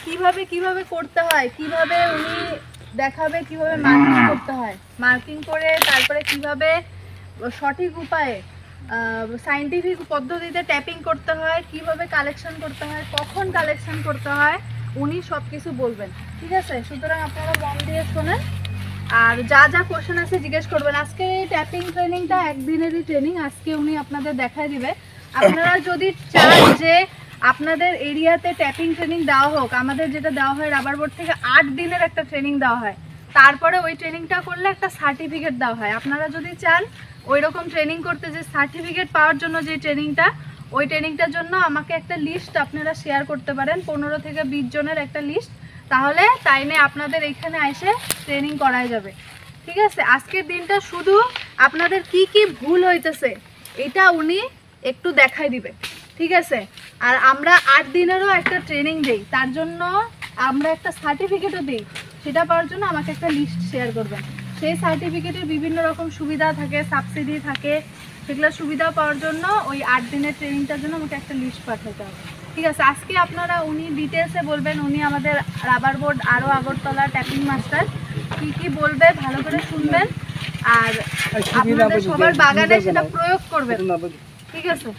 কিভাবে কিভাবে করতে হয়, কিভাবে উনি দেখাবে কিভাবে মার্কিং করতে হয়, মার্কিং করে তারপরে কিভাবে সঠিক উপায়ে সায়েন্টিফিক পদ্ধতিতে ট্যাপিং করতে হয়, কিভাবে কালেকশন করতে হয়, কখন কালেকশন করতে হয়, উনি সব কিছু বলবেন। ঠিক আছে, সুতরাং আপনারা মন দিয়ে শোনেন আর যা যা কোশ্চেন আছে জিজ্ঞেস করবেন। আজকে এই ট্যাপিং ট্রেনিংটা একদিনেরই ট্রেনিং, আজকে উনি আপনাদের দেখাই দিবে। আপনারা যদি চান যে আপনাদের এরিয়াতে ট্যাপিং ট্রেনিং দেওয়া হোক, আমাদের যেটা দেওয়া হয় রাবার বোর্ড থেকে 8 দিনের একটা ট্রেনিং দেওয়া হয়, তারপরে ওই ট্রেনিংটা করলে একটা সার্টিফিকেট দেওয়া হয়। আপনারা যদি চান ওই রকম ট্রেনিং করতে, যে সার্টিফিকেট পাওয়ার জন্য যে ট্রেনিংটা, ওই ট্রেনিংটার জন্য আমাকে একটা লিস্ট আপনারা শেয়ার করতে পারেন, 15 থেকে 20 জনের একটা লিস্ট, তাহলে টাইমে আপনাদের এখানে এসে ট্রেনিং করাই যাবে। ঠিক আছে, আজকের দিনটা শুধু আপনাদের কি কি ভুল হইতেছে এটা উনি একটু দেখাই দিবে। ঠিক আছে, আর আমরা 8 দিনেরও একটা ট্রেনিং দেই, তার জন্য আমরা একটা সার্টিফিকেটও দিই, সেটা পাওয়ার জন্য আমাকে একটা লিস্ট শেয়ার করবেন। সেই সার্টিফিকেটের বিভিন্ন রকম সুবিধা থাকে, সাবসিডি থাকে, সেগুলো সুবিধা পাওয়ার জন্য ওই 8 দিনের ট্রেনিংটার জন্য আমাকে একটা লিস্ট পাঠাতে হবে। ঠিক আছে, আজকে আপনারা উনি ডিটেলসে বলবেন, উনি আমাদের রাবার বোর্ড আরও আগরতলা ট্যাপিং মাস্টার, কি কি বলবে ভালো করে শুনবেন আর আপনাদের সবার বাগানে সেটা প্রয়োগ করবেন। ঠিক আছে।